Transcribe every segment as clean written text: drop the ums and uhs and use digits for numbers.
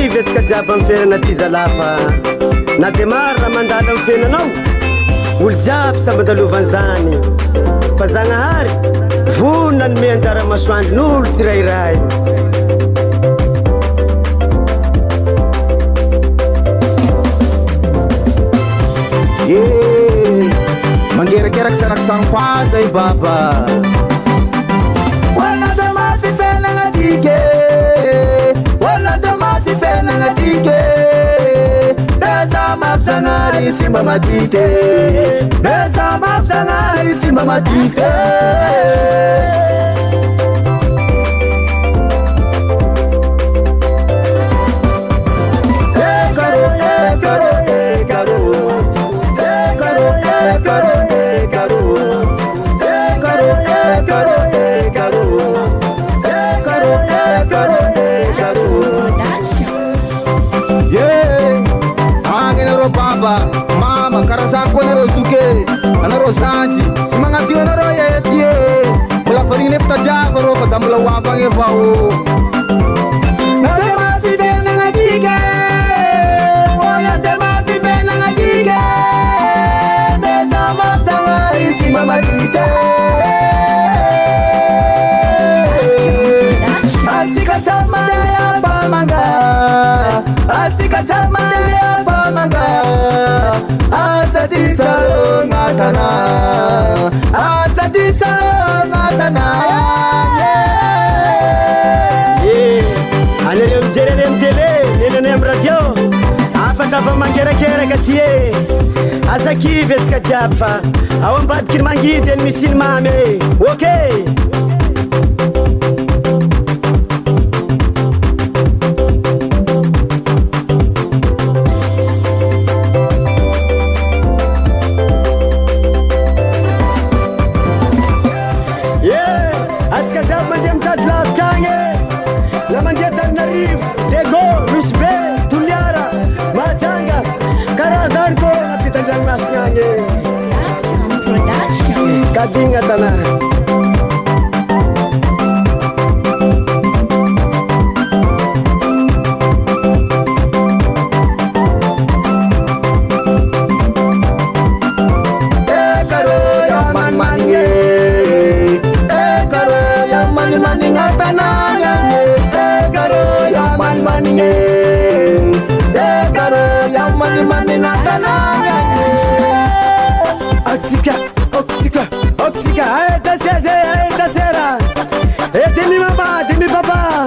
kivy atsika jiaby amin'ny fiainana ty zalafa na de maro raha mandala amin'ny fiainanao olo jiaby sambandalovany zany fa Zagnahary vonona nome anjara masoandro n'olo tsirairay. Mangerakeraky sanaky sangfaza i baba wala da mafifenagna tike wala da mafifenagna tike beza mafizanary simba matite beza mafizanary simba matite Baba, mama, karazan ko naro suke, anaro santi, si mga tiyo naro yetiye, mula farin nefta java ro, kadamula wafang evao. Nade mafi bena nga tige, wala de mafi bena nga tige, beza mastanga isi mama tige. Atika tamaya pamanga, atika tamaya pamanga, asati salo ngatana, asati salo ngatana. Anareo mijery eny télé, eny amy radio, afatra fa mangerakeraka ty e. Asa kivy atsika jiaby fa ao ambadiky ny mangidy eny misy ny mamy e. Okay. Kadinga tanah karo yang man-maninge, karo yang man-maning tanah, karo yang man-maninge, karo yang man-maning tanah. Atsika Oxika, aeta seze, aeta sera. Demi mama, demi papa.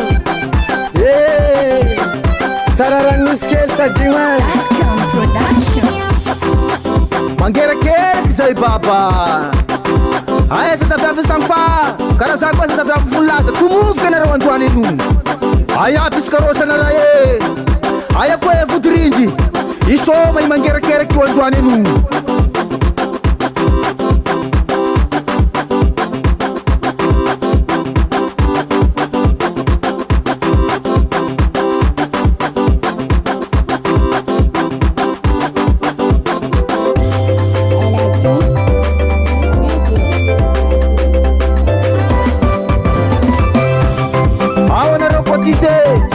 Sararang muskel sa jiwa. Mangerakeraky zay baba. Aya sasavy sangfa, karazany koa sasavy folaza. Tomovoka nareo androany ino. Aya piskarosana e. Aya koa e vodorindry. Isoma i mangerakeraky io androany ino.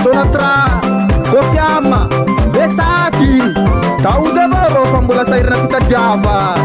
Sonatra, Kofiama, Besaki, Taudavaro, Fambola Sairna Java.